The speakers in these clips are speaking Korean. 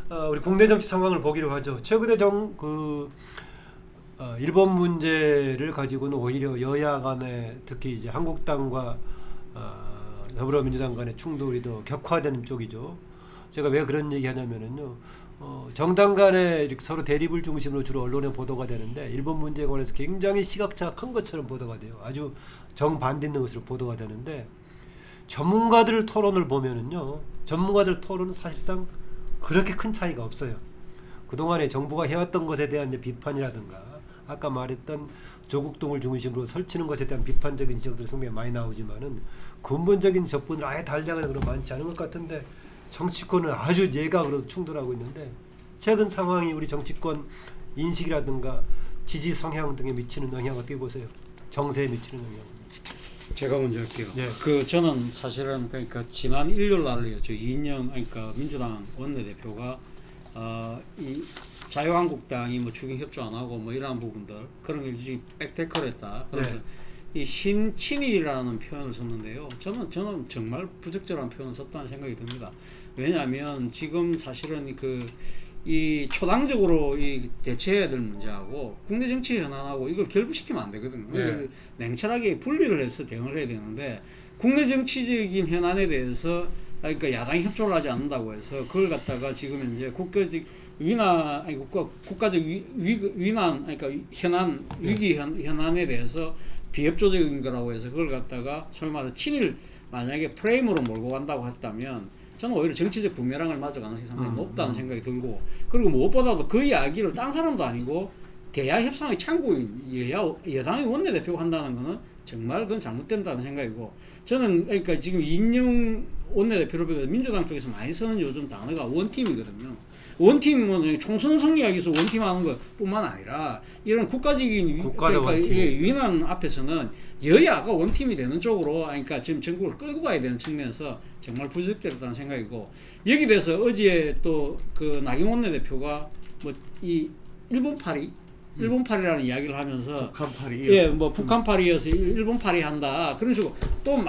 우리 국내 정치 상황을 보기로 하죠. 최근에 일본 문제를 가지고는 오히려 여야 간에 특히 이제 한국당과 더불어민주당 간의 충돌이 더 격화되는 쪽이죠. 제가 왜 그런 얘기하냐면은요. 정당 간에 이렇게 서로 대립을 중심으로 주로 언론에 보도가 되는데 일본 문제에 관해서 굉장히 시각차가 큰 것처럼 보도가 돼요. 아주 정반대 있는 것으로 보도가 되는데 전문가들 토론을 보면은요. 전문가들 토론은 사실상 그렇게 큰 차이가 없어요. 그동안에 정부가 해왔던 것에 대한 이제 비판이라든가 아까 말했던 조국 등을 중심으로 설치는 것에 대한 비판적인 지적들이 상당히 많이 나오지만은 근본적인 접근을 아예 달리하거나 그런 많지 않은 것 같은데 정치권은 아주 예각으로 충돌하고 있는데 최근 상황이 우리 정치권 인식이라든가 지지 성향 등에 미치는 영향 어떻게 보세요? 정세에 미치는 영향. 제가 먼저 할게요. 네. 저는 사실은 그러니까 지난 일요일 날이었죠. 이인영 그러니까 민주당 원내대표가 이 자유한국당이 뭐 추경 협조 안 하고 뭐 이러한 부분들 그런 게 지금 백테커했다. 그래서 네. 이 신친일이라는 표현을 썼는데요. 저는 정말 부적절한 표현을 썼다는 생각이 듭니다. 왜냐하면 지금 사실은 이 초당적으로 이 대처해야 될 문제하고 국내 정치 현안하고 이걸 결부시키면 안 되거든요. 네. 냉철하게 분리를 해서 대응을 해야 되는데 국내 정치적인 현안에 대해서 그러니까 야당이 협조를 하지 않는다고 해서 그걸 갖다가 지금 현재 국가적 위난 아니 국가적 위난 그러니까 현안 위기 현안에 대해서 비협조적인 거라고 해서 그걸 갖다가 소위 말해서 친일 만약에 프레임으로 몰고 간다고 했다면 저는 오히려 정치적 부메랑을 맞을 가능성이 상당히 높다는 생각이 들고 그리고 무엇보다도 그 이야기를 딴 사람도 아니고 대야 협상의 창구인 여당의 원내대표가 한다는 거는 정말 그건 잘못된다는 생각이고 저는 그러니까 지금 이인영 원내대표를 비롯해 민주당 쪽에서 많이 쓰는 요즘 단어가 원팀이거든요. 원팀은 총선 승리하기 위해서 원팀하는 것뿐만 아니라 이런 국가적인 그러니까 위난 앞에서는 여야가 원팀이 되는 쪽으로 그러니까 지금 전국을 끌고 가야 되는 측면에서 정말 부적절하다는 생각이고 여기 대해서 어제 또 그 나경원 원내대표가 뭐 이 일본팔이라는 이야기를 하면서 북한팔이 예, 뭐 북한팔이여서 일본팔이 한다 그런 식으로 또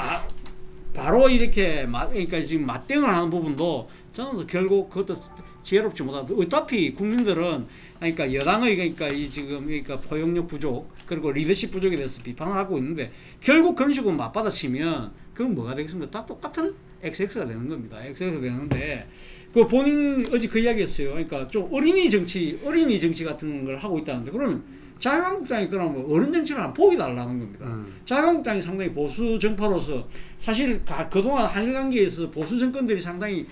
바로 이렇게 그러니까 지금 맞대응을 하는 부분도 저는 결국 그것도 지혜롭지 못하다. 어차피 국민들은 그러니까 여당의 그러니까 이 지금 그러니까 포용력 부족 그리고 리더십 부족에 대해서 비판을 하고 있는데 결국 그런 식으로 맞받아치면 그건 뭐가 되겠습니까? 다 똑같은 XX가 되는 겁니다. XX가 되는데 그 본인 어제 그 이야기했어요. 그러니까 좀 어린이 정치 같은 걸 하고 있다는데 그러면 자유한국당이 그러면 어른 정치를 한번 보게 달라는 겁니다. 자유한국당이 상당히 보수 정파로서 사실 그동안 한일 관계에서 보수 정권들이 상당히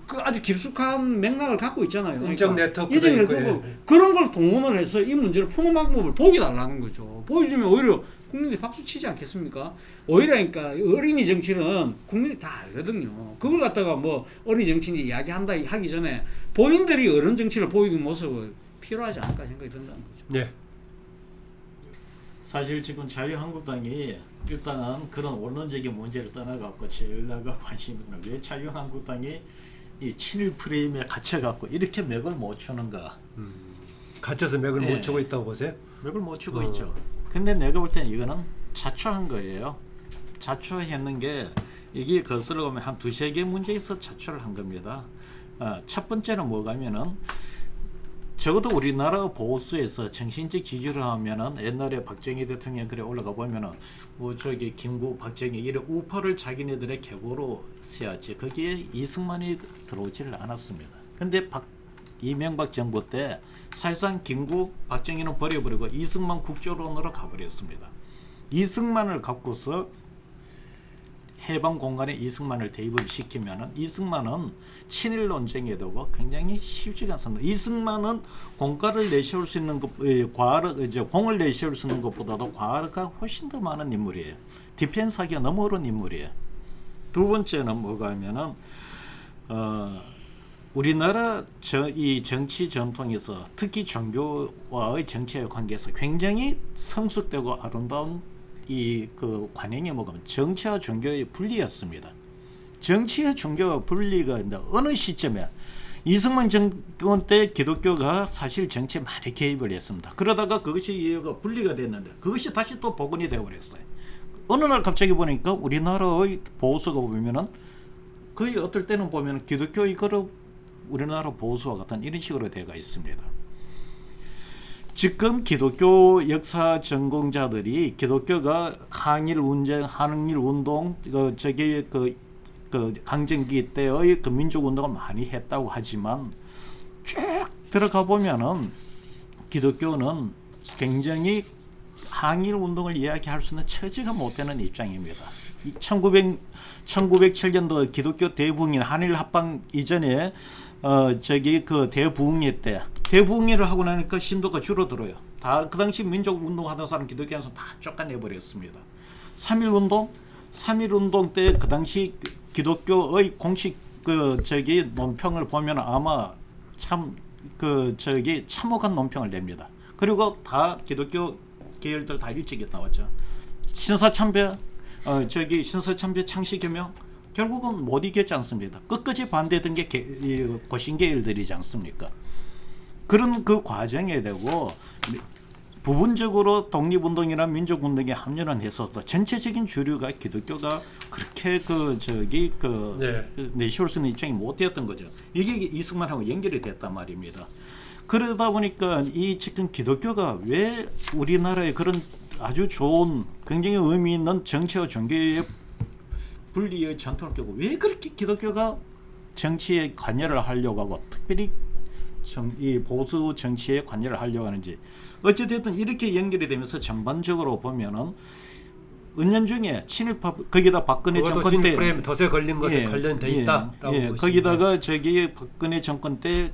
그 아주 깊숙한 맥락을 갖고 있잖아요. 인적 네트워크 그런 걸 동원을 해서 이 문제를 푸는 방법을 보게 달라는 거죠. 보여주면 오히려 국민들이 박수 치지 않겠습니까? 오히려 그러니까 어린이 정치는 국민이 다 알거든요. 그걸 갖다가 뭐 어린이 정치 이야기한다 하기 전에 본인들이 어른 정치를 보이는 모습을 필요하지 않을까 생각이 든다는 거죠. 네. 사실 지금 자유한국당이 일단 그런 원론적인 문제를 떠나갖고 제일 나가 관심이 있는 왜 자유한국당이 이 친일 프레임에 갇혀갖고 이렇게 맥을 못 추는가? 갇혀서 맥을 못 추고 있다고 보세요? 맥을 못 추고 있죠. 근데 내가 볼 때는 이거는 자초한 거예요. 자초했는 게 이게 거슬러 가면 한 두세 개 문제에서 자초를 한 겁니다. 첫 번째는 뭐가면은 적어도 우리나라 보수에서 정신적 지지를 하면은 옛날에 박정희 대통령 글에 올라가 보면은 뭐 저기 김구 박정희 이런 우파를 자기네들의 계보로 세웠지 거기에 이승만이 들어오지를 않았습니다. 근데 이명박 정부 때 사실상 김구 박정희는 버려버리고 이승만 국조론으로 가버렸습니다. 이승만을 갖고서 해방 공간에 이승만을 대입을 시키면은 이승만은 친일 논쟁에도 굉장히 쉽지가 않습니다. 이승만은 공과를 내세울 수 있는 공을 내세울 수 있는 것보다도 과가 훨씬 더 많은 인물이에요. 디펜스하기가 너무 어려운 인물이에요. 두 번째는 뭐가 하면은 우리나라 이 정치 전통에서 특히 종교와의 정치의 관계에서 굉장히 성숙되고 아름다운 그 관행이 뭐냐면 정치와 종교의 분리였습니다. 정치와 종교가 분리가 어느 시점에 이승만 정권 때 기독교가 사실 정치에 많이 개입을 했습니다. 그러다가 그것이 분리가 됐는데 그것이 다시 또 복원이 되어버렸어요. 어느 날 갑자기 보니까 우리나라의 보수가 보면은 거의 어떨 때는 보면 기독교 이거를 우리나라 보수와 같은 이런 식으로 되어 있습니다. 지금 기독교 역사 전공자들이 기독교가 항일 운전, 한일 운동, 그 강점기 때의 그 민족 운동을 많이 했다고 하지만 쭉 들어가 보면은 기독교는 굉장히 항일 운동을 이야기할 수 있는 처지가 못 되는 입장입니다. 1907년도 기독교 대부흥일 한일 합방 이전에 그 대부흥회 때 대부흥회를 하고 나니까 신도가 줄어들어요. 다 그 당시 민족 운동하던 사람 기독교에서 다 쫓아내 버렸습니다. 3.1 운동 때 그 당시 기독교의 공식 논평을 보면 아마 참혹한 논평을 냅니다. 그리고 다 기독교 계열들 다 일찍이 나왔죠. 신사참배 신사참배 창시개명 결국은 못 이겼지 않습니까? 끝까지 반대했던 게 고신계열들이지 않습니까? 그런 그 과정에 대고 부분적으로 독립운동이나 민족운동에 합류는 했어도 전체적인 주류가 기독교가 그렇게 내세울 수 있는 입장이 못 되었던 거죠. 이게 이승만하고 연결이 됐단 말입니다. 그러다 보니까 이 지금 기독교가 왜 우리나라의 그런 아주 좋은 굉장히 의미 있는 정치와 종교의 분리의 전통을 깨고 왜 그렇게 기독교가 정치에 관여를 하려고 하고 특별히 이 보수 정치에 관여를 하려고 하는지 어찌됐든 이렇게 연결이 되면서 전반적으로 보면은 은연중에 친일파 거기다 박근혜 정권 때 프레임 덫에 걸린 것에 관련돼 있다라고 거기다가 박근혜 정권 때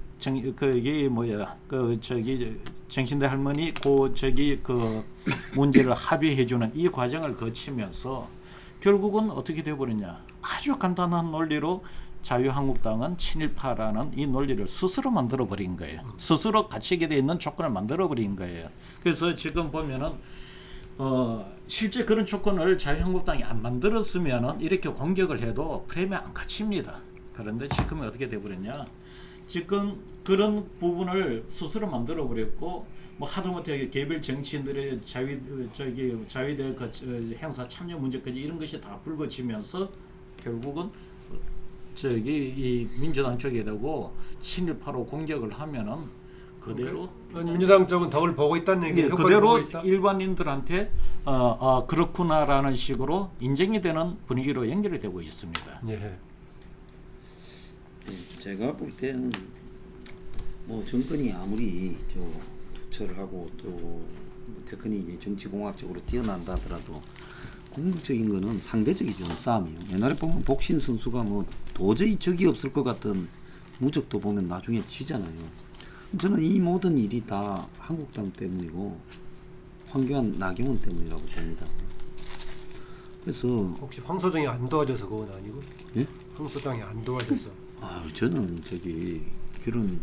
정신대 할머니 그 문제를 합의해주는 이 과정을 거치면서 결국은 어떻게 되어버렸냐 아주 간단한 논리로 자유한국당은 친일파라는 이 논리를 스스로 만들어버린 거예요. 스스로 갇히게 돼 있는 조건을 만들어버린 거예요. 그래서 지금 보면은 실제 그런 조건을 자유한국당이 안 만들었으면은 이렇게 공격을 해도 프레임에 안 갇힙니다. 그런데 지금은 어떻게 돼버렸냐? 지금 그런 부분을 스스로 만들어버렸고 뭐 하다못해 개별 정치인들의 자유대 행사 참여 문제까지 이런 것이 다 불거지면서 결국은 이 민주당 쪽에 대고 친일파로 공격을 하면은 그대로 민주당 쪽은 덕을 보고 있다는 얘기예요. 그대로 일반인들한테 그렇구나라는 식으로 인정이 되는 분위기로 연결이 되고 있습니다. 예. 제가 볼 때는 뭐 정권이 아무리 투철을 하고 또 테크닉이 정치공학적으로 뛰어난다 하더라도 궁극적인 거는 상대적이죠. 싸움이요. 옛날에 보면 복신 선수가 뭐 도저히 적이 없을 것 같은 무적도 보면 나중에 지잖아요. 저는 이 모든 일이 다 한국당 때문이고 황교안, 나경원 때문이라고 봅니다. 그래서 혹시 황소당이 안 도와줘서 그건 아니고? 예? 황소당이 안 도와줘서. 저는 그런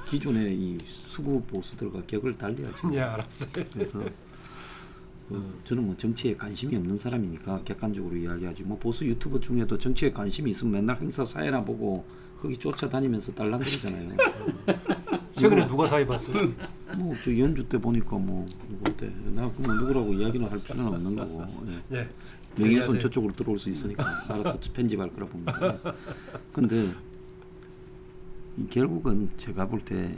기존의 이 수구 보수들과 격을 달리하죠. 예, 알았어요. 그래서 저는 뭐 정치에 관심이 없는 사람이니까 객관적으로 이야기하지. 뭐 보수 유튜버 중에도 정치에 관심이 있으면 맨날 행사 사회나 보고 거기 쫓아다니면서 딸랑거리잖아요. 최근에 누가 사회 봤어요? 뭐 저 연주 때 보니까 뭐 누구 때 나 그럼 누구라고 이야기는 할 필요는 없는 거고. 예. 예. 명예훼손 저쪽으로 들어올 수 있으니까 알아서 편집할 거라 봅니다. 근데 결국은 제가 볼 때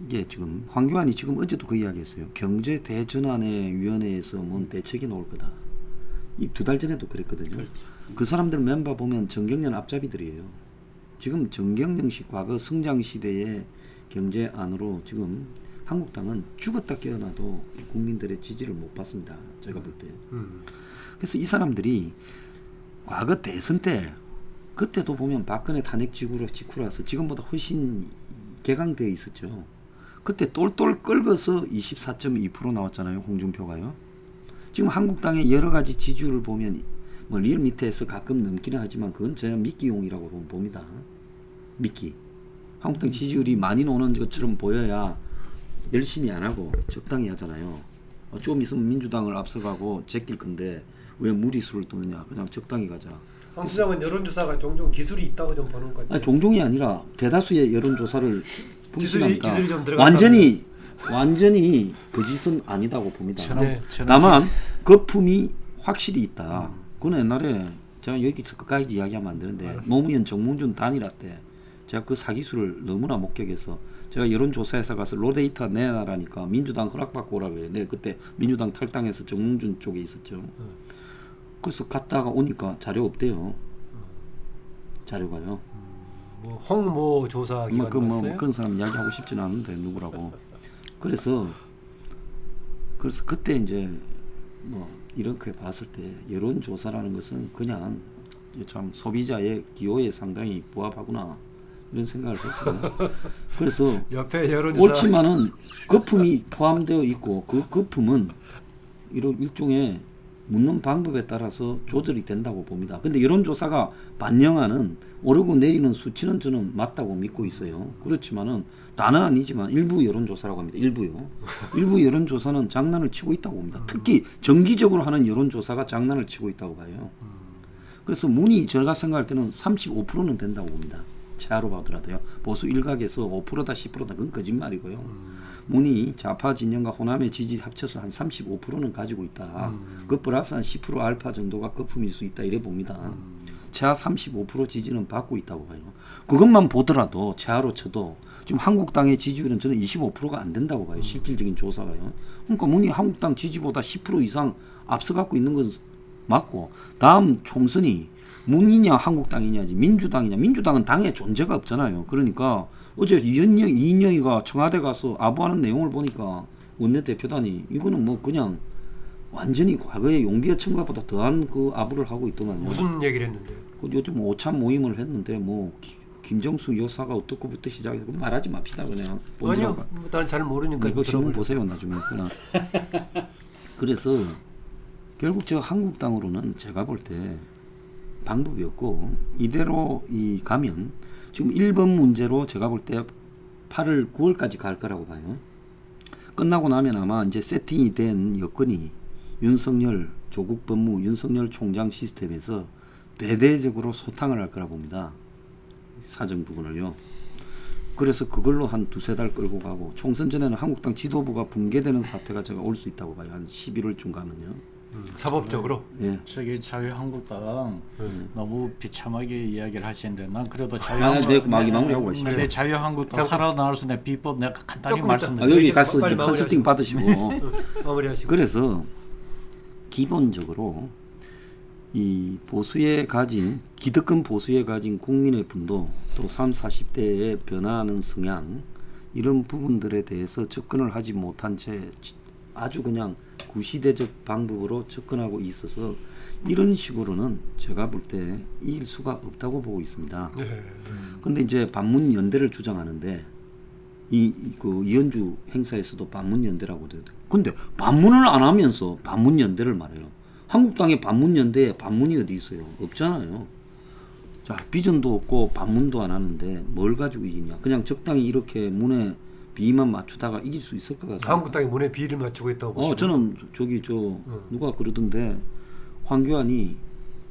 이게 지금 황교안이 지금 어제도 그 이야기했어요. 경제 대전환의 위원회에서 뭔 대책이 나올 거다. 이 2달 전에도 그랬거든요. 그렇죠. 그 사람들 멤버 보면 정경련 앞잡이들이에요. 지금 정경련식 과거 성장 시대의 경제 안으로 지금 한국당은 죽었다 깨어나도 국민들의 지지를 못 받습니다. 제가 볼 때. 그래서 이 사람들이 과거 대선 때 그때도 보면 박근혜 탄핵 직후라서 지금보다 훨씬 개강되어 있었죠. 그때 똘똘 끓어서 24.2% 나왔잖아요. 홍준표가요. 지금 한국당의 여러 가지 지지율을 보면 뭐 리얼 밑에서 가끔 넘기는 하지만 그건 저는 미끼용이라고 봅니다. 미끼. 한국당 지지율이 많이 나오는 것처럼 보여야 열심히 안 하고 적당히 하잖아요. 좀 있으면 민주당을 앞서가고 제낄 건데 왜 무리수를 두느냐. 그냥 적당히 가자. 황 수장은 여론조사가 종종 기술이 있다고 좀 보는 것 같아요. 종종이 아니라 대다수의 여론조사를 기술이 좀 들어갔다. 완전히 거짓은 아니다고 봅니다. 네. 다만 거품이 확실히 있다. 그건 옛날에 제가 여기서 끝까지 이야기하면 안 되는데 알았어. 노무현 정몽준 단일화 때 제가 그 사기수를 너무나 목격해서 제가 여론조사회사 가서 로데이터 내놔라니까 민주당 허락받고 오라 그래요. 네, 그때 민주당 탈당해서 정몽준 쪽에 있었죠. 그래서 갔다가 오니까 자료 없대요. 자료가요. 뭐 홍모 조사 기관 봤어요? 그런 사람 이야기하고 싶지는 않은데 누구라고. 그래서 그때 이제 뭐 이렇게 봤을 때 여론조사라는 것은 그냥 참 소비자의 기호에 상당히 부합하구나 이런 생각을 했어요. 그래서 옆에 여론조사 옳지만은 거품이 포함되어 있고 그 거품은 이런 일종의 묻는 방법에 따라서 조절이 된다고 봅니다. 근데 여론조사가 반영하는 오르고 내리는 수치는 저는 맞다고 믿고 있어요. 그렇지만은 다는 아니지만 일부 여론조사라고 합니다. 일부요. 일부 여론조사는 장난을 치고 있다고 봅니다. 특히 정기적으로 하는 여론조사가 장난을 치고 있다고 봐요. 그래서 문이 제가 생각할 때는 35%는 된다고 봅니다. 최하로 봐더라도요. 보수 일각에서 5%다 10%다 그건 거짓말이고요. 문이 좌파 진영과 호남의 지지 합쳐서 한 35%는 가지고 있다. 그 플러스 한 10% 알파 정도가 거품일 수 있다 이래 봅니다. 최하 35% 지지는 받고 있다고 봐요. 그것만 보더라도 최하로 쳐도 지금 한국당의 지지율은 저는 25%가 안 된다고 봐요. 실질적인 조사가요. 그러니까 문이 한국당 지지보다 10% 이상 앞서갖고 있는 건 맞고 다음 총선이 문이냐 한국당이냐지 민주당이냐. 민주당은 당의 존재가 없잖아요. 그러니까 어제 이인영이가 청와대 가서 아부하는 내용을 보니까 원내대표단이 이거는 뭐 그냥 완전히 과거의 용비어 청가보다 더한 그 아부를 하고 있더만요. 무슨 얘기를 했는데요? 요즘 오찬 모임을 했는데 뭐 김정수 여사가 어떻고부터 시작해서 말하지 맙시다 그냥. 아니요, 난 잘 모르니까 이거 신문 들어보려고. 보세요 나중에. 그래서 결국 저 한국당으로는 제가 볼 때 방법이 없고 이대로 가면 지금 1번 문제로 제가 볼 때 8월 9월까지 갈 거라고 봐요. 끝나고 나면 아마 이제 세팅이 된 여건이 윤석열 조국 법무 윤석열 총장 시스템에서 대대적으로 소탕을 할 거라 봅니다. 사정 부분을요. 그래서 그걸로 한 두세 달 끌고 가고 총선 전에는 한국당 지도부가 붕괴되는 사태가 제가 올 수 있다고 봐요. 한 11월쯤 가면요. 사법적으로. 예. 저기 자유한국당 너무 비참하게 이야기를 하시는데 난 그래도 네, 마무리하고 가시죠. 근데 자유한국당 살아나올 수 있는 비법 내가 간단히 조금 말씀드릴게요. 여기 가서 빨리 이제 컨설팅 받으시고. 마무리하시고. 그래서 기본적으로 이 보수에 가진 기득권 보수에 가진 국민의 분도 또 30, 40대의 변화하는 성향 이런 부분들에 대해서 접근을 하지 못한 채 아주 그냥 구시대적 방법으로 접근하고 있어서 이런 식으로는 제가 볼 때 이길 수가 없다고 보고 있습니다. 네. 근데 이제 반문 연대를 주장하는데 그 이현주 행사에서도 반문 연대라고 돼요. 근데 반문을 안 하면서 반문 연대를 말해요. 한국당의 반문 연대에 반문이 어디 있어요? 없잖아요. 자, 비전도 없고 반문도 안 하는데 뭘 가지고 이기냐? 그냥 적당히 이렇게 문에 비만 맞추다가 이길 수 있을 것 같아요. 한국당이 문에 비를 맞추고 있다고 보시는 저는 저기 누가 그러던데 황교안이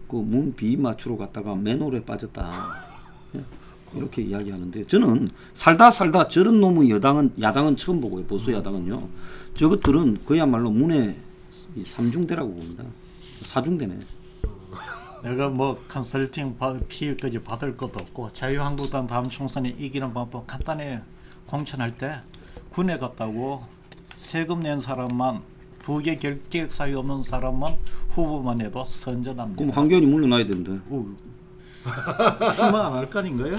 그 문 비 맞추러 갔다가 맨홀에 빠졌다. 예? 이렇게 이야기하는데 저는 살다 저런 놈의 야당은 처음 보고요. 보수 야당은요. 저것들은 그야말로 문의 삼중대라고 봅니다. 사중대네. 내가 뭐 컨설팅 피까지 받을 것도 없고 자유한국당 다음 총선에 이기는 방법 간단히 공천할 때 군에 갔다고 세금 낸 사람만 2개 결격 사유 없는 사람만 후보만 해도 선전합니다. 그럼 황교안이 물러나야 되는데. 출마 안 할 거 아닌가요?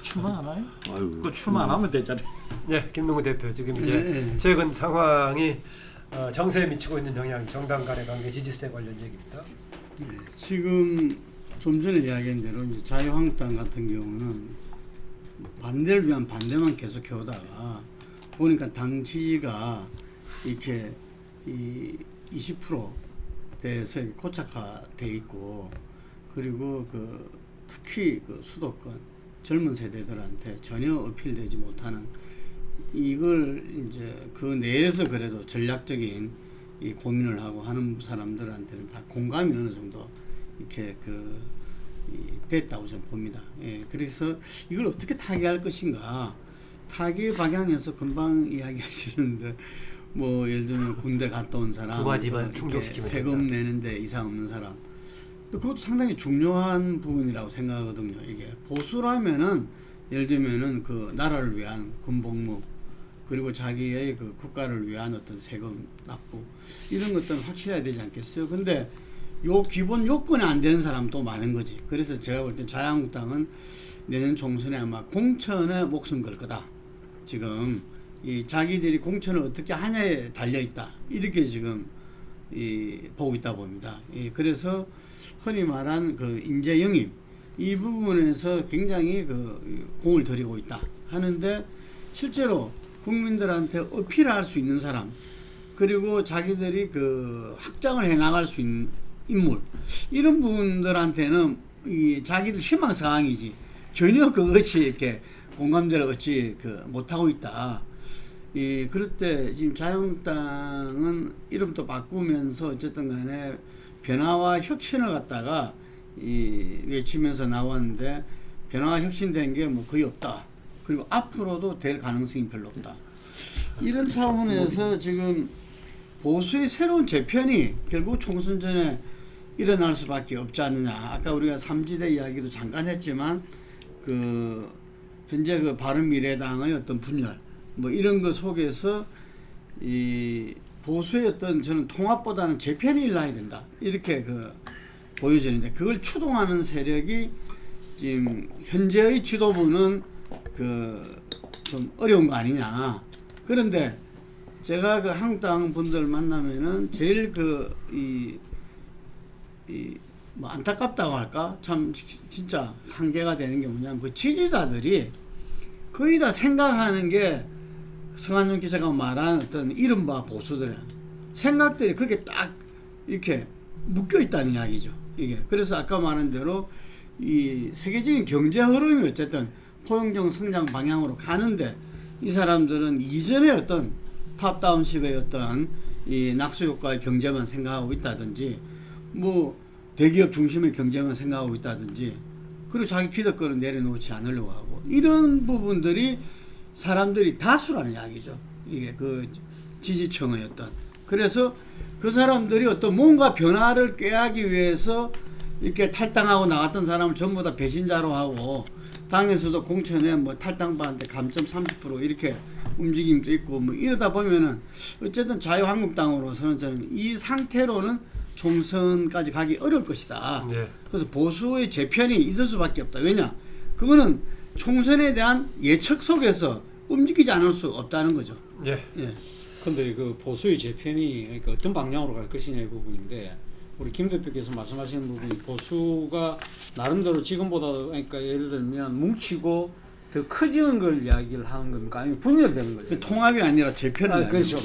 출마 안 해요? 아이고. 그 출마 안 하면 되잖아요. 네, 김동구 대표 지금 이제 최근 상황이 정세에 미치고 있는 영향, 정당 간의 관계, 지지세 관련 얘기입니다. 네, 지금 좀 전에 이야기한 대로 이제 자유한국당 같은 경우는 반대를 위한 반대만 계속 해오다가 보니까 당 지지가 이렇게 이 20%대에서 고착화돼 있고 그리고 특히 수도권 젊은 세대들한테 전혀 어필되지 못하는 이걸 이제 그 내에서 그래도 전략적인 이 고민을 하고 하는 사람들한테는 다 공감이 어느 정도 이렇게 됐다고 저는 봅니다. 예, 그래서 이걸 어떻게 타개할 것인가 타개 방향에서 금방 이야기하시는데 뭐 예를 들면 군대 갔다 온 사람, 두 가지만 충족시키면 세금 내는데 이상 없는 사람, 그것도 상당히 중요한 부분이라고 생각하거든요. 이게 보수라면은 예를 들면은 그 나라를 위한 군복무 그리고 자기의 그 국가를 위한 어떤 세금 납부 이런 것들은 확실해야 되지 않겠어요? 근데 요 기본 요건이 안 되는 사람도 많은 거지. 그래서 제가 볼 때 자유한국당은 내년 총선에 아마 공천에 목숨 걸 거다. 지금 이 자기들이 공천을 어떻게 하냐에 달려 있다. 이렇게 지금 보고 있다 봅니다. 그래서 흔히 말한 그 인재 영입 이 부분에서 굉장히 그 공을 들이고 있다 하는데 실제로 국민들한테 어필할 수 있는 사람 그리고 자기들이 그 확장을 해 나갈 수 있는 인물 이런 분들한테는 이 자기들 희망 사항이지 전혀 그것이 이렇게 공감대를 얻지 그 못하고 있다. 그럴 때 지금 자유한국당은 이름도 바꾸면서 어쨌든 간에 변화와 혁신을 갖다가 외치면서 나왔는데 변화와 혁신된 게 뭐 거의 없다. 그리고 앞으로도 될 가능성이 별로 없다. 이런 차원에서 지금 보수의 새로운 재편이 결국 총선 전에 일어날 수밖에 없지 않느냐. 아까 우리가 삼지대 이야기도 잠깐 했지만 그 현재 그 바른미래당의 어떤 분열 뭐 이런 것 속에서 이 보수의 어떤 저는 통합보다는 재편이 일어나야 된다 이렇게 그 보여지는데 그걸 추동하는 세력이 지금 현재의 지도부는 그 좀 어려운 거 아니냐. 그런데 제가 그 한국당 분들 만나면은 제일 그 뭐 안타깝다고 할까 참 진짜 한계가 되는 게 뭐냐면 그 지지자들이 거의 다 생각하는 게 성한용 기자가 말한 어떤 이른바 보수들의 생각들이 그게 딱 이렇게 묶여 있다는 이야기죠. 이게 그래서 아까 말한 대로 이 세계적인 경제 흐름이 어쨌든 포용적 성장 방향으로 가는데 이 사람들은 이전의 어떤 탑다운식의 어떤 이 낙수 효과의 경제만 생각하고 있다든지 뭐 대기업 중심의 경제만 생각하고 있다든지 그리고 자기 기득권을 내려놓지 않으려고 하고 이런 부분들이 사람들이 다수라는 이야기죠. 이게 그 지지층의 어떤 그래서 그 사람들이 어떤 뭔가 변화를 꾀하기 위해서 이렇게 탈당하고 나갔던 사람을 전부 다 배신자로 하고 당에서도 공천에 뭐 탈당반한테 감점 30% 이렇게 움직임도 있고 뭐 이러다 보면은 어쨌든 자유한국당으로서는 저는 이 상태로는 총선까지 가기 어려울 것이다. 네. 그래서 보수의 재편이 있을 수밖에 없다. 왜냐? 그거는 총선에 대한 예측 속에서 움직이지 않을 수 없다는 거죠. 예. 예. 근데 그 보수의 재편이 그러니까 어떤 방향으로 갈 것이냐의 부분인데 우리 김 대표께서 말씀하시는 부분이 보수가 나름대로 지금보다 그러니까 예를 들면 뭉치고 더 커지는 걸 이야기를 하는 겁니까? 아니면 분열되는 거죠? 그 통합이 아니라 재편을 그렇죠.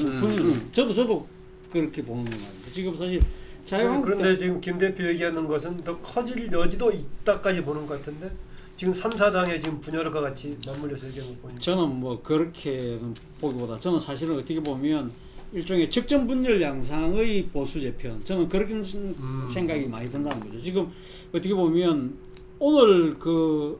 저도 그렇게 보는 겁니다. 지금 사실 자유한국당 그런데 지금 김 대표 얘기하는 것은 더 커질 여지도 있다까지 보는 것 같은데 지금 3, 4당의 지금 분열과 같이 맞물려서 얘기하는 거 보니까 저는 뭐 그렇게는 보기보다 저는 사실은 어떻게 보면 일종의 적정 분열 양상의 보수 재편 저는 그렇게 생각이 많이 든다는 거죠. 지금 어떻게 보면 오늘 그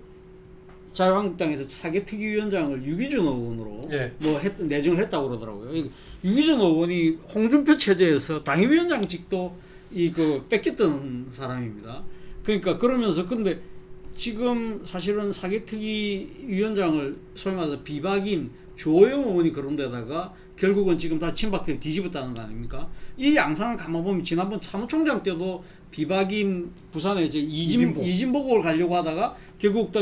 자유한국당에서 사개특위위원장을 유기준 의원으로 예. 뭐 내정을 했다고 그러더라고요. 유기준 의원이 홍준표 체제에서 당협위원장직도 그 뺏겼던 사람입니다. 그러니까 그러면서 근데 지금 사실은 사개특위위원장을 소위 말해서 비박인 조호영 의원이 그런 데다가 결국은 지금 다 친박들이 뒤집었다는 거 아닙니까? 이 양상을 가만 보면 지난번 사무총장 때도 비박인 부산에 이제 이진복을 가려고 하다가 결국 또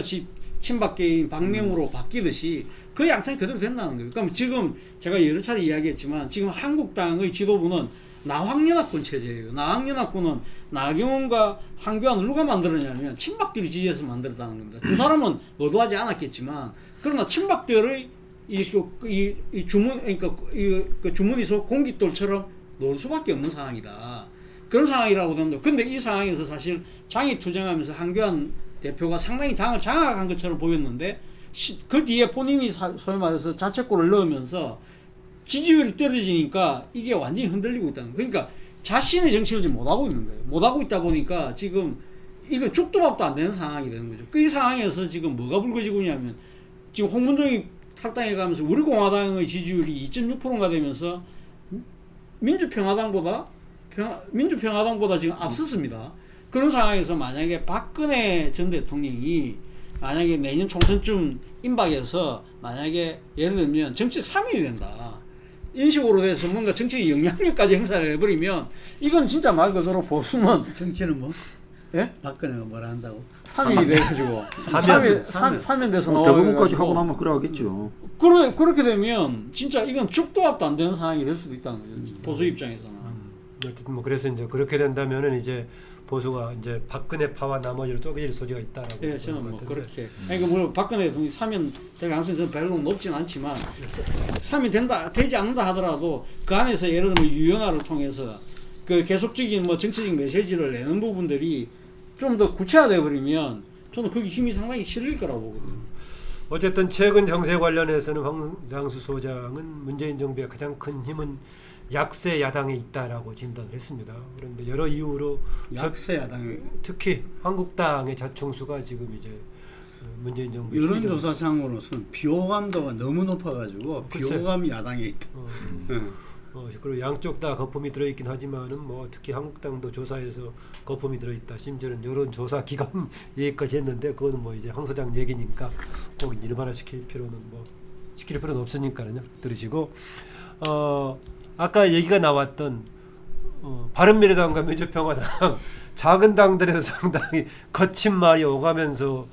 친박계인 박명으로 바뀌듯이 그 양상이 그대로 된다는 거예요. 그럼 지금 제가 여러 차례 이야기했지만 지금 한국당의 지도부는 나황연합군 체제예요. 나황연합군은 나경원과 한교안을 누가 만들었냐면 친박들이 지지해서 만들었다는 겁니다. 두 사람은 의도하지 않았겠지만 그러나 친박들의 이 주문 그러니까 그 주머니에서 공깃돌처럼 놓을 수밖에 없는 상황이다. 그런 상황이라고 된다. 근데 이 상황에서 사실 장이 투쟁하면서 한교안 대표가 상당히 당을 장악한 것처럼 보였는데 그 뒤에 본인이 소위 말해서 자책골을 넣으면서 지지율이 떨어지니까 이게 완전히 흔들리고 있다는 거예요. 그러니까 자신의 정치를 지금 못하고 있는 거예요. 못하고 있다 보니까 지금 이거 죽도 밥도 안 되는 상황이 되는 거죠. 그 이 상황에서 지금 뭐가 불거지고 있냐면 지금 홍문종이 탈당해 가면서 우리 공화당의 지지율이 2.6%가 되면서 민주평화당보다 지금 앞섰습니다. 그런 상황에서 만약에 박근혜 전 대통령이 만약에 내년 총선쯤 임박해서 만약에 예를 들면 정치 3인이 된다. 인식으로 돼서 뭔가 정치 영향력까지 행사를 해버리면 이건 진짜 말 그대로 보수는 정치는 뭐? 예? 박근혜가 뭐라 한다고? 3인이 돼가지고 사면 돼서 대부분까지 하고 나와가지고 나면 그래 하겠죠. 그렇게 되면 진짜 이건 죽도 앞도 안 되는 상황이 될 수도 있다는 거죠. 보수 입장에서는. 어쨌든 뭐 그래서 이제 그렇게 된다면은 이제 보수가 이제 박근혜파와 나머지로 쪼개질 소지가 있다라고. 예, 저는 보는 뭐 것 같은데. 그렇게. 아니 그 물론 박근혜 대통령이 사면 될 가능성이 저는 별로 높진 않지만 사면 되지 않는다 하더라도 그 안에서 예를 들면 유연화를 통해서 그 계속적인 뭐 정치적 메시지를 내는 부분들이 좀 더 구체화돼 버리면 저는 거기 힘이 상당히 실릴 거라고 보거든요. 어쨌든 최근 정세 관련해서는 황장수 소장은 문재인 정부의 가장 큰 힘은 약세 야당에 있다라고 진단을 했습니다. 그런데 여러 이유로 약세 야당이 특히 한국당의 자충수가 지금 이제 문재인 정부 여론조사상으로서는 비호감도가 너무 높아가지고 글쎄. 비호감 야당에 있다. 그리고 양쪽 다 거품이 들어있긴 하지만은 뭐 특히 한국당도 조사에서 거품이 들어있다. 심지어는 여론조사 기관 얘기까지 했는데 그거는 뭐 이제 황 소장 얘기니까 꼭 일반화시킬 필요는 없으니까요. 들으시고 아까 얘기가 나왔던 바른미래당과 민주평화당 작은 당들에서 상당히 거친 말이 오가면서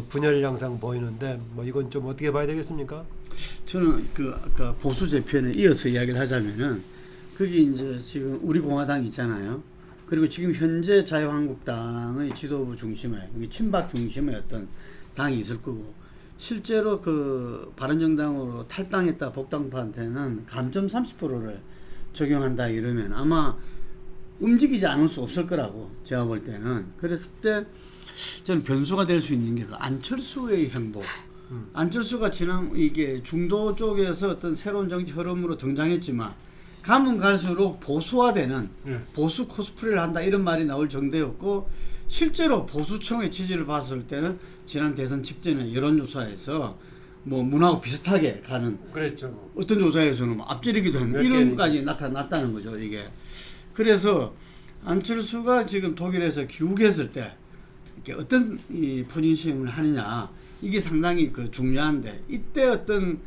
분열 양상 보이는데 뭐 이건 좀 어떻게 봐야 되겠습니까? 저는 그 아까 보수 재편에 이어서 이야기를 하자면은 그게 이제 지금 우리 공화당 있잖아요. 그리고 지금 현재 자유한국당의 지도부 중심에 친박 중심의 어떤 당이 있을 거고 실제로 그 바른정당으로 탈당했다 복당파한테는 감점 30%를 적용한다 이러면 아마 움직이지 않을 수 없을 거라고 제가 볼 때는. 그랬을 때 저는 변수가 될 수 있는 게 그 안철수의 행보. 안철수가 지난 이게 중도 쪽에서 어떤 새로운 정치 흐름으로 등장했지만 가면 갈수록 보수화되는 보수 코스프레를 한다 이런 말이 나올 정도였고 실제로 보수층의 지지를 봤을 때는 지난 대선 직전에 여론조사에서 뭐 문하고 비슷하게 가는 그랬죠. 어떤 조사에서는 뭐 앞지르기도 하는 몇 이런 것까지 나타났다는 거죠 이게. 그래서 안철수가 지금 독일에서 귀국했을 때 이렇게 어떤 이 포지션을 하느냐 이게 상당히 그 중요한데 이때 어떤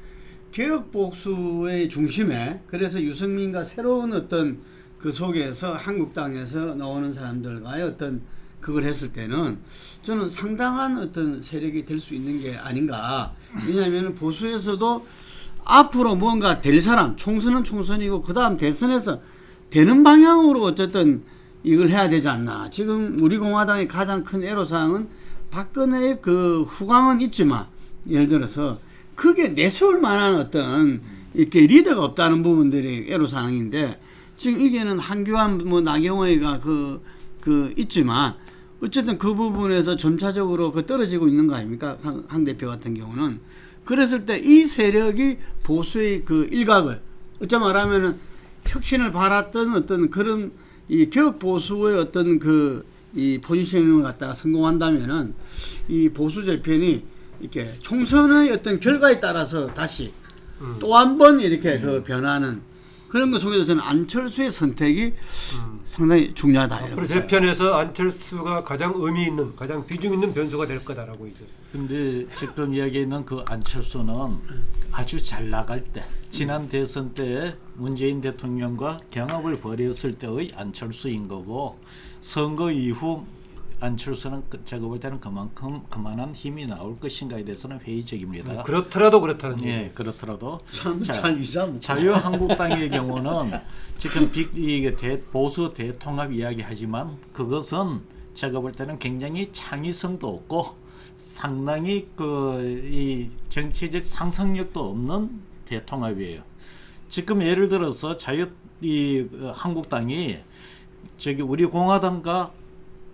개혁 복수의 중심에 그래서 유승민과 새로운 어떤 그 속에서 한국당에서 나오는 사람들과의 어떤 그걸 했을 때는 저는 상당한 어떤 세력이 될 수 있는 게 아닌가. 왜냐하면 보수에서도 앞으로 뭔가 될 사람 총선은 총선이고 그 다음 대선에서 되는 방향으로 어쨌든 이걸 해야 되지 않나. 지금 우리 공화당의 가장 큰 애로사항은 박근혜의 그 후광은 있지만 예를 들어서 그게 내세울 만한 어떤 이렇게 리더가 없다는 부분들이 애로사항인데 지금 이게는 한교안 뭐 나경원이가 그 있지만 어쨌든 그 부분에서 점차적으로 그 떨어지고 있는 거 아닙니까? 황 대표 같은 경우는. 그랬을 때 이 세력이 보수의 그 일각을 어쩌 말하면은 혁신을 바랐던 어떤 그런 이 개혁 보수의 어떤 이 포지셔닝을 갖다가 성공한다면은 이 보수 재편이 이렇게 총선의 어떤 결과에 따라서 다시 또 한 번 이렇게 그 변하는 그런 것 속에서 저는 안철수의 선택이 상당히 중요하다. 그리고 이렇게 재편에서 안철수가 가장 의미 있는, 가장 비중 있는 변수가 될 거다라고 이제. 근데 지금 이야기하는 그 안철수는 아주 잘 나갈 때 지난 대선 때 문재인 대통령과 경합을 벌였을 때의 안철수인 거고 선거 이후 안철수는 제가 볼 때는 그만한 힘이 나올 것인가에 대해서는 회의적입니다. 그렇더라도 그렇다는 얘기. 예, 그렇더라도 잘 이상 자유한국당의 경우는 지금 보수 대통합 이야기하지만 그것은 제가 볼 때는 굉장히 창의성도 없고 상당히 이 정치적 상상력도 없는 대통합이에요. 지금 예를 들어서 한국당이 우리 공화당과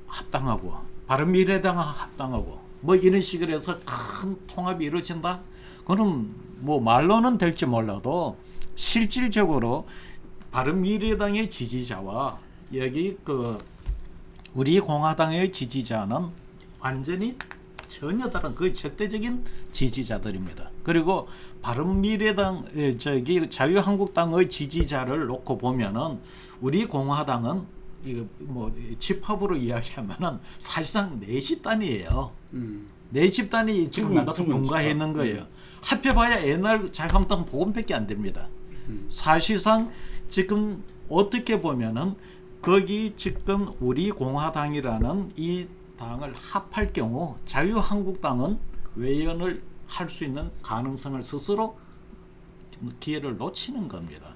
합당하고 바른미래당과 합당하고 뭐 이런 식으로 해서 큰 통합이 이루어진다. 그거는 뭐 말로는 될지 몰라도 실질적으로 바른미래당의 지지자와 여기 우리 공화당의 지지자는 완전히 전혀 다른 그 절대적인 지지자들입니다. 그리고 바른미래당 자유한국당의 지지자를 놓고 보면은 우리 공화당은 이거 뭐 집합으로 이야기하면은 사실상 내 집단이에요. 네 집단이 지금 나가서 분가했는 거예요. 합해봐야 옛날 자유한국당 보금밖에 안 됩니다. 사실상 지금 어떻게 보면은 거기 지금 우리 공화당이라는 이 당을 합할 경우 자유한국당은 외연을 할 수 있는 가능성을 스스로 기회를 놓치는 겁니다.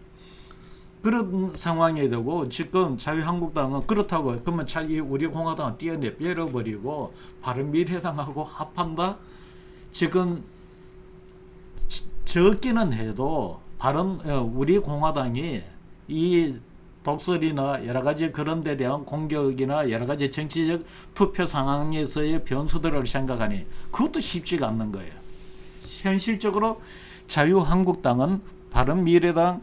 그런 상황이 되고 지금 자유한국당은 그렇다고 그러면 자기 우리 공화당은 떼어버리고 바른미래당하고 합한다? 지금 적기는 해도 우리 공화당이 이 독설이나 여러 가지 그런 데 대한 공격이나 여러 가지 정치적 투표 상황에서의 변수들을 생각하니 그것도 쉽지가 않는 거예요. 현실적으로 자유한국당은 바른미래당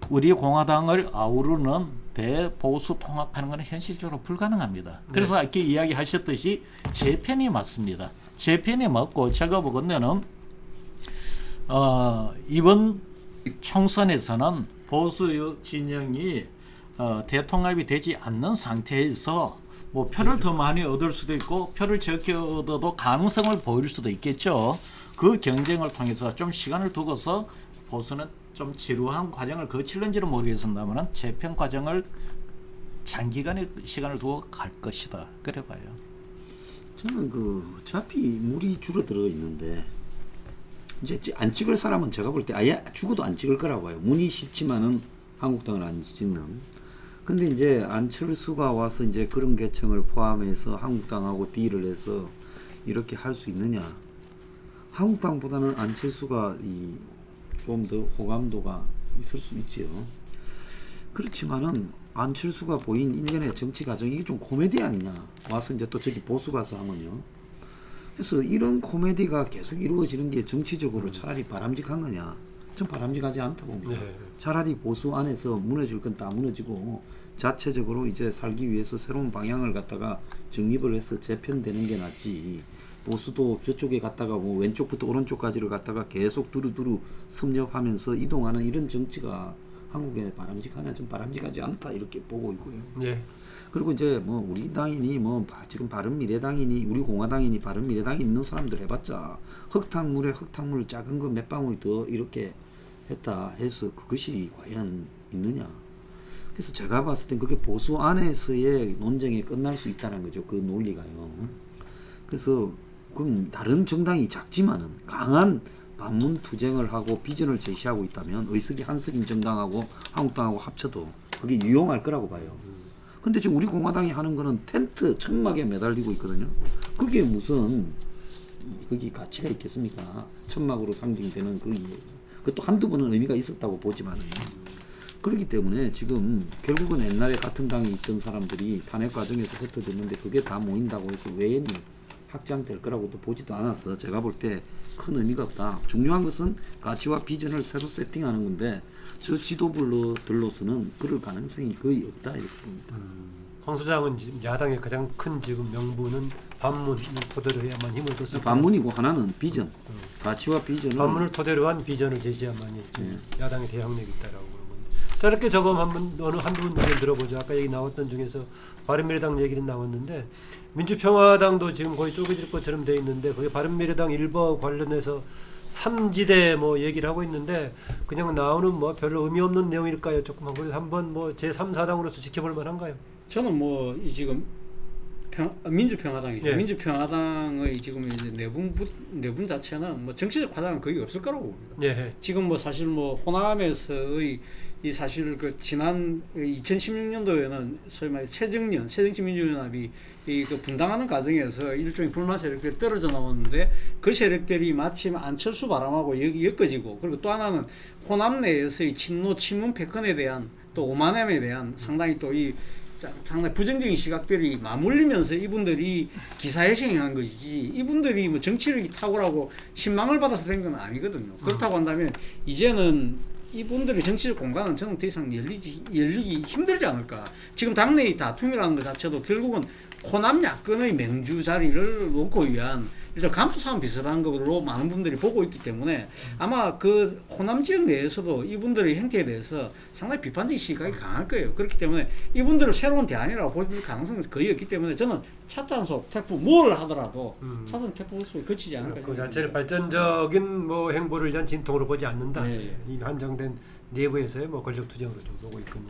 우리 공화당을 아우르는 대보수 통합하는 것은 현실적으로 불가능합니다. 그래서 아까 이야기하셨듯이 재편이 맞습니다. 재편이 맞고 제가 보건대는 이번 총선에서는 보수 진영이 대통합이 되지 않는 상태에서 뭐 표를 더 많이 얻을 수도 있고 표를 적게 얻어도 가능성을 보일 수도 있겠죠. 그 경쟁을 통해서 좀 시간을 두고서 보수는 좀 지루한 과정을 거칠는지는 모르겠습니다만 재편 과정을 장기간의 시간을 두고 갈 것이다. 그래 봐요. 저는 어차피 물이 줄어들어 있는데 이제 안 찍을 사람은 제가 볼 때 아예 죽어도 안 찍을 거라고 봐요. 문이 싫지만은 한국당을 안 찍는. 근데 이제 안철수가 와서 이제 그런 계층을 포함해서 한국당하고 딜을 해서 이렇게 할 수 있느냐? 한국당보다는 안철수가 좀 더 호감도가 있을 수 있지요. 그렇지만은 안철수가 보인 일련의 정치 과정이 이게 좀 코미디 아니냐? 와서 이제 또 저기 보수 가서 하면요. 그래서 이런 코미디가 계속 이루어지는 게 정치적으로 차라리 바람직한 거냐? 좀 바람직하지 않다고 봅니다. 네. 차라리 보수 안에서 무너질 건 다 무너지고 자체적으로 이제 살기 위해서 새로운 방향을 갖다가 정립을 해서 재편되는 게 낫지. 보수도 저쪽에 갔다가 뭐 왼쪽부터 오른쪽까지를 갖다가 계속 두루두루 섭렵하면서 이동하는 이런 정치가 한국에 바람직하냐? 좀 바람직하지 않다 이렇게 보고 있고요. 예. 그리고 이제 뭐 우리 당이니 뭐 지금 바른미래당이니 우리 공화당이니 바른미래당이 있는 사람들 해봤자 흙탕물에 흙탕물 작은 거 몇 방울 더 이렇게 했다 해서 그것이 과연 있느냐? 그래서 제가 봤을 땐 그게 보수 안에서의 논쟁이 끝날 수 있다는 거죠. 그 논리가요. 그래서 그럼 다른 정당이 작지만은 강한 반문 투쟁을 하고 비전을 제시하고 있다면 의석이 한석인 정당하고 한국당하고 합쳐도 그게 유용할 거라고 봐요. 근데 지금 우리 공화당이 하는 거는 텐트 천막에 매달리고 있거든요. 그게 무슨 거기 가치가 있겠습니까? 천막으로 상징되는 그것도 한두 번은 의미가 있었다고 보지만은 그렇기 때문에 지금 결국은 옛날에 같은 당에 있던 사람들이 탄핵 과정에서 흩어졌는데 그게 다 모인다고 해서 외연이 확장될 거라고도 보지도 않아서 제가 볼 때 큰 의미가 없다. 중요한 것은 가치와 비전을 새로 세팅하는 건데 저 지도부들로서는 그럴 가능성이 거의 없다 이렇게 봅니다. 황 소장은 지금 야당의 가장 큰 지금 명분은 반문을 토대로 해야만 힘을 뒀을 거다. 반문이고 하나는 비전, 가치와 비전을 반문을 토대로 한 비전을 제시해야만이 야당의 대항력이 있다라고 보는 건데. 자, 이렇게 저거 한두 분 얘기 들어보죠. 아까 얘기 나왔던 중에서 바른미래당 얘기는 나왔는데 민주평화당도 지금 거의 쪼개질 것처럼 돼 있는데 거기 바른미래당 일부 관련해서 삼지대 뭐 얘기를 하고 있는데 그냥 나오는 뭐 별로 의미 없는 내용일까요? 조금 한번 뭐 제3, 4당으로서 지켜볼 만한가요? 저는 뭐 이 지금 민주평화당이죠. 예. 민주평화당의 지금 이제 내분 자체는 뭐 정치적 화장은 거의 없을 거라고 봅니다. 예. 지금 뭐 사실 뭐 호남에서의 이 사실 그 지난 2016년도에는 소위 말해 새정치민주연합이 그 분당하는 과정에서 일종의 불만 세력들이 떨어져 나왔는데 그 세력들이 마침 안철수 바람하고 엮어지고 그리고 또 하나는 호남 내에서의 친노 친문 패권에 대한 또 오만함에 대한 상당히 또 이 상당히 부정적인 시각들이 맞물리면서 이분들이 기사회생한 것이지 이분들이 뭐 정치력이 탁월하고 신망을 받아서 된 건 아니거든요. 그렇다고 한다면 이제는 이분들의 정치적 공간은 저는 더 이상 열리기 힘들지 않을까. 지금 당내의 다툼이라는 것 자체도 결국은 호남 야권의 맹주 자리를 놓고 위한 일단 감투사와 비슷한 것으로 많은 분들이 보고 있기 때문에 아마 그 호남 지역 내에서도 이분들의 행태에 대해서 상당히 비판적인 시각이 강할 거예요. 그렇기 때문에 이분들을 새로운 대안이라고 볼 가능성이 거의 없기 때문에 저는 차단속, 태풍 뭘 하더라도 차단 태풍 속에 그치지 않을까. 그 자체를 발전적인 뭐 행보를 위한 진통으로 보지 않는다. 네. 이 한정된 내부에서의 뭐 권력 투쟁으로 좀 보고 있군요.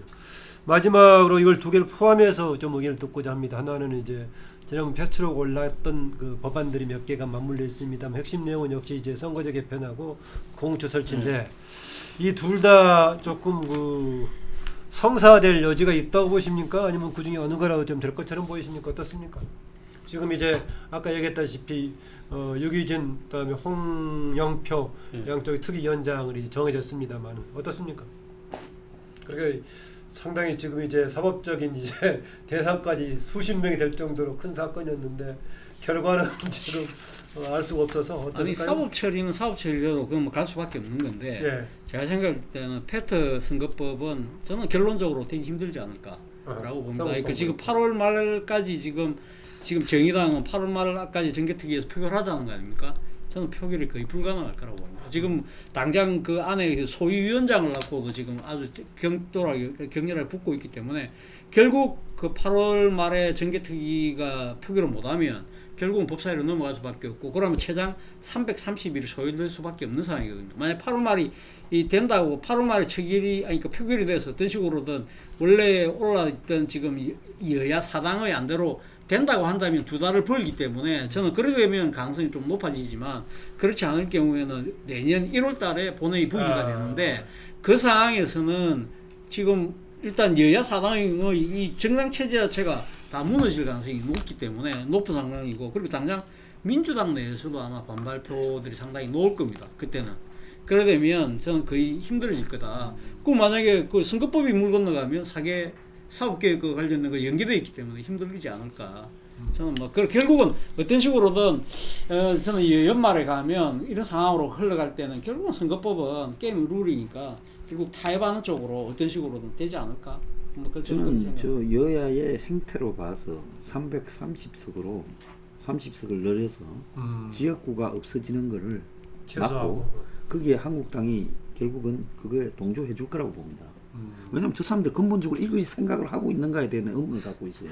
마지막으로 이걸 두 개를 포함해서 좀 의견을 듣고자 합니다. 하나는 이제 지난 패스트로 올랐던 그 법안들이 몇 개가 맞물려 있습니다. 핵심 내용은 역시 이제 선거제 개편하고 공처 설치인데 이 둘 다 조금 그 성사될 여지가 있다고 보십니까? 아니면 그 중에 어느 거라도 좀 될 것처럼 보이십니까? 어떻습니까? 지금 이제 아까 얘기했다시피 유기진 그다음에 홍영표 양쪽의 특위위원장을 정해졌습니다만 어떻습니까? 그러니까 상당히 지금 이제 사법적인 이제 대상까지 수십 명이 될 정도로 큰 사건이었는데 결과는 지금 알 수가 없어서 어떨까요? 아니 사법 처리는 사법 처리대로 그건 뭐 갈 수밖에 없는 건데 예. 제가 생각할 때는 패트 선거법은 저는 결론적으로 되게 힘들지 않을까라고 봅니다. 그러니까 지금 8월 말까지 지금 정의당은 8월 말까지 정개특위에서 표결을 하자는 거 아닙니까? 저는 표결이 거의 불가능할 거라고 봅니다. 지금 당장 그 안에 소위위원장을 낳고도 지금 아주 격렬하게 붙고 있기 때문에 결국 그 8월 말에 정개특위가 표결을 못하면 결국은 법사위로 넘어갈 수밖에 없고 그러면 최장 330일이 소요될 수밖에 없는 상황이거든요. 만약 8월 말이 된다고 8월 말에 그러니까 표결이 돼서 어떤 식으로든 원래 올라있던 지금 여야 사당의 안대로 된다고 한다면 2달을 벌기 때문에 저는 그렇게 되면 가능성이 좀 높아지지만 그렇지 않을 경우에는 내년 1월 달에 본회의 부기가 되는데 그 상황에서는 지금 일단 여야 사당의 이 정당 체제 자체가 다 무너질 가능성이 높기 때문에 높은 상황이고 그리고 당장 민주당 내에서도 아마 반발표들이 상당히 놓을 겁니다. 그때는. 그래 되면 저는 거의 힘들어질 거다. 그 만약에 그 선거법이 물 건너가면 사법개혁 관련된 거 연계되어 있기 때문에 힘들지 않을까. 저는 뭐 결국은 어떤 식으로든 저는 연말에 가면 이런 상황으로 흘러갈 때는 결국은 선거법은 게임 룰이니까 결국 타협하는 쪽으로 어떤 식으로든 되지 않을까. 뭐 저는 저 여야의 행태로 봐서 330석으로 30석을 늘려서 지역구가 없어지는 거를 최소화하고. 막고 거기에 한국당이 결국은 그거에 동조해 줄 거라고 봅니다. 왜냐하면 저 사람들 근본적으로 이것이 생각을 하고 있는가에 대한 의문을 갖고 있어요.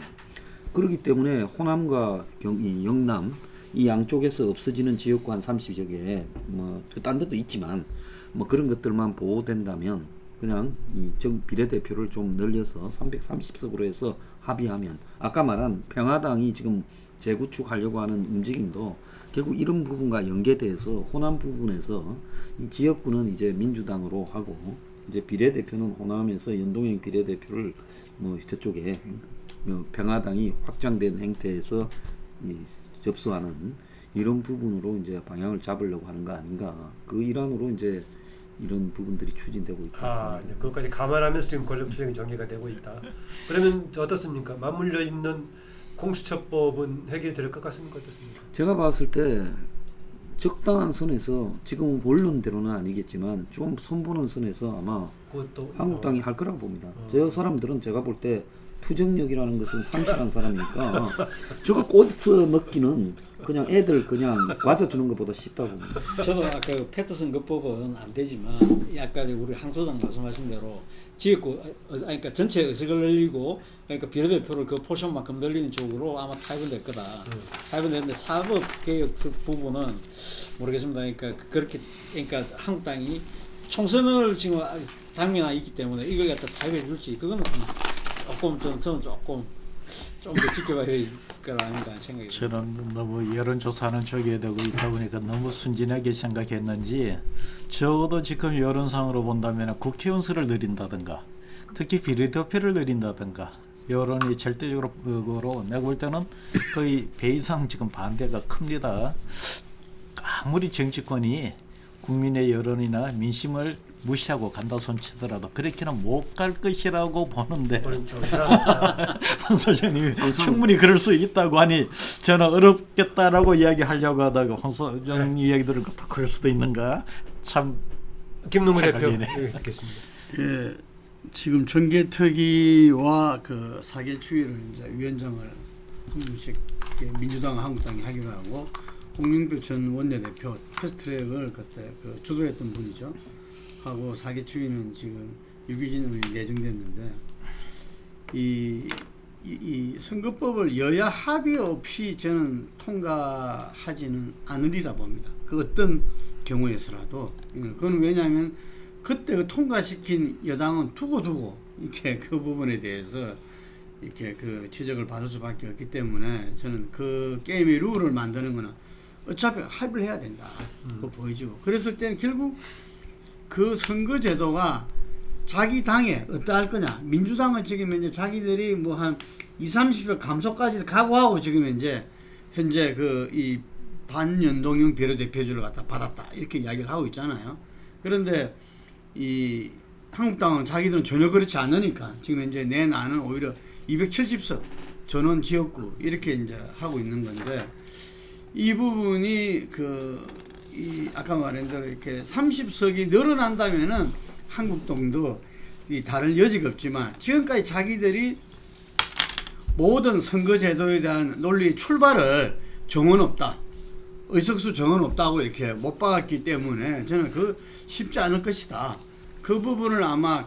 그렇기 때문에 호남과 영남 이 양쪽에서 없어지는 지역구 한 30여개 뭐 딴 데도 있지만 뭐 그런 것들만 보호된다면 그냥 이 비례대표를 좀 늘려서 330석으로 해서 합의하면 아까 말한 평화당이 지금 재구축하려고 하는 움직임도 결국 이런 부분과 연계돼서 호남 부분에서 이 지역구는 이제 민주당으로 하고 이제 비례대표는 호남에서 연동형 비례대표를 뭐 저쪽에 평화당이 확장된 행태에서 접수하는 이런 부분으로 이제 방향을 잡으려고 하는 거 아닌가. 그 일환으로 이제 이런 부분들이 추진되고 있다. 이제 그것까지 감안하면서 지금 권력투쟁이 전개가 되고 있다. 그러면 어떻습니까? 맞물려 있는 공수처법은 해결될 것 같습니까? 어떻습니까? 제가 봤을 때 적당한 선에서 지금 원론대로는 아니겠지만 좀 손보는 선에서 아마 그것도 한국당이 할 거라고 봅니다. 저 사람들은 제가 볼 때 투쟁력이라는 것은 상실한 사람이니까 저거 꽂서 먹기는 그냥 애들 그냥 과자 주는 것보다 쉽다고 봅니다. 저도 아까 패트 선거법은 안 되지만 아까 우리 항소장 말씀하신 대로 지역구 그러니까 전체 의석을 늘리고 그러니까 비례대표를 그 포션만큼 늘리는 쪽으로 아마 타협은 될 거다. 타협은 되는데 사법개혁 그 부분은 모르겠습니다. 그러니까 그렇게 그러니까 한국당이 총선을 지금 당면에 있기 때문에 이걸 갖다 타협해 줄지 그거는 조금 저는 좀 더 지켜봐야 될 거라는가 생각이 듭니다. 저는 너무 여론조사는 저기에 되고 있다 보니까 너무 순진하게 생각했는지 적어도 지금 여론상으로 본다면 국회의원 수를 늘린다든가 특히 비례대표를 늘린다든가 여론이 절대적으로 그거로 내가 볼 때는 거의 배 이상 지금 반대가 큽니다. 아무리 정치권이 국민의 여론이나 민심을 무시하고 간다 손치더라도 그렇게는 못 갈 것이라고 보는데 황 소장님이 충분히 그럴 수 있다고 하니 저는 어렵겠다라고 이야기하려고 하다가 황 소장 이야기 들으니까 또 그럴 수도 있는가 참 김능우 대표 헷갈리네. 듣겠습니다. 예, 지금 정개특위와 그 사개추위를 이제 위원장을 한 분씩 민주당, 한국당이 하기로 하고 홍영표 전 원내대표 패스트트랙을 그때 그 주도했던 분이죠. 하고 사기추위는 지금 유기진 의원이 내정됐는데 이 선거법을 여야 합의 없이 저는 통과하지는 않으리라 봅니다. 그 어떤 경우에서라도. 그건 왜냐하면 그때 그 통과시킨 여당은 두고두고 이렇게 그 부분에 대해서 이렇게 그 지적을 받을 수밖에 없기 때문에 저는 그 게임의 룰을 만드는 거는 어차피 합의를 해야 된다. 그거 보여주고. 그랬을 때는 결국 그 선거제도가 자기 당에 어떠할 거냐. 민주당은 지금 이제 자기들이 뭐 한 20-30표 감소까지 각오하고 지금 이제 현재 그 이 반연동형 비례대표제를 갖다 받았다. 이렇게 이야기를 하고 있잖아요. 그런데 이 한국당은 자기들은 전혀 그렇지 않으니까 지금 이제 나는 오히려 270석 전원 지역구 이렇게 이제 하고 있는 건데 이 부분이 이 아까 말한 대로 이렇게 30석이 늘어난다면은 한국당도 이 다른 여지가 없지만 지금까지 자기들이 모든 선거제도에 대한 논리 출발을 정원 없다. 의석수 정원 없다고 이렇게 못 박았기 때문에 저는 그 쉽지 않을 것이다. 그 부분을 아마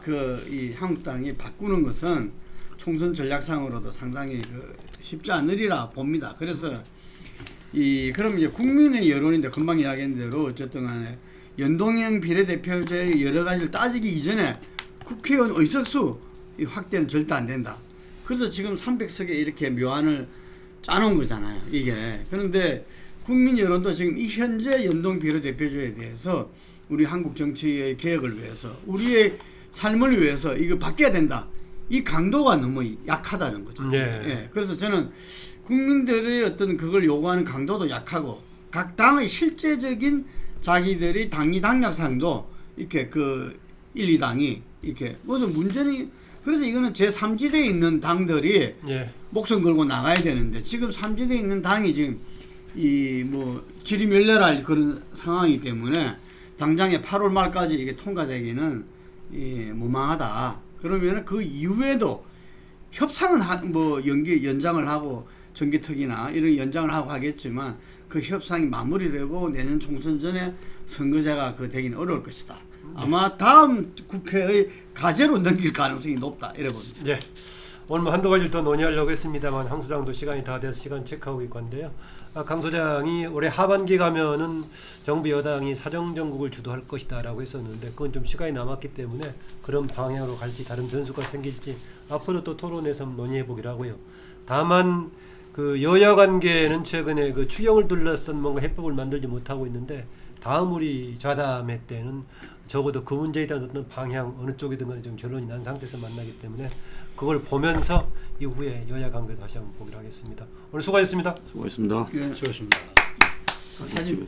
이 한국당이 바꾸는 것은 총선 전략상으로도 상당히 쉽지 않으리라 봅니다. 그래서 그럼 이제 국민의 여론인데 금방 이야기한 대로 어쨌든 간에 연동형 비례대표제의 여러 가지를 따지기 이전에 국회의원 의석수 확대는 절대 안 된다. 그래서 지금 300석에 이렇게 묘안을 짜놓은 거잖아요. 이게. 그런데 국민 여론도 지금 이 현재 연동 비례대표제에 대해서 우리 한국 정치의 개혁을 위해서 우리의 삶을 위해서 이거 바뀌어야 된다. 이 강도가 너무 약하다는 거죠. 네. 예. 그래서 저는 국민들의 어떤 그걸 요구하는 강도도 약하고 각 당의 실제적인 자기들이 당리 당략상도 이렇게 1, 2당이 이렇게 무슨 문제는 그래서 이거는 제3지대에 있는 당들이 예. 목숨 걸고 나가야 되는데 지금 3지대에 있는 당이 지금 질이 멸렬할 그런 상황이기 때문에 당장에 8월 말까지 이게 통과되기는 무망하다. 그러면 그 이후에도 협상은 연장을 하고 정기특위나 이런 연장을 하고 하겠지만 그 협상이 마무리되고 내년 총선 전에 선거제가 되기는 어려울 것이다. 아마 다음 국회의 과제로 넘길 가능성이 높다. 이래 봅니다. 예. 오늘 뭐 한두 가지를 더 논의하려고 했습니다만 강 소장도 시간이 다 돼서 시간 체크하고 있건데요. 강 소장이 올해 하반기 가면은 정부 여당이 사정정국을 주도할 것이다라고 했었는데 그건 좀 시간이 남았기 때문에 그런 방향으로 갈지 다른 변수가 생길지 앞으로 또 토론에서 논의해 보기로 하고요. 다만 여야 관계는 최근에 추경을 둘러싼 뭔가 해법을 만들지 못하고 있는데 다음 우리 좌담회 때는 적어도 그 문제에 대한 어떤 방향 어느 쪽이든 간에 좀 결론이 난 상태에서 만나기 때문에 그걸 보면서 이후에 여야 관계를 다시 한번 보기로 하겠습니다. 오늘 수고하셨습니다. 수고하셨습니다. 예. 수고하셨습니다. 사진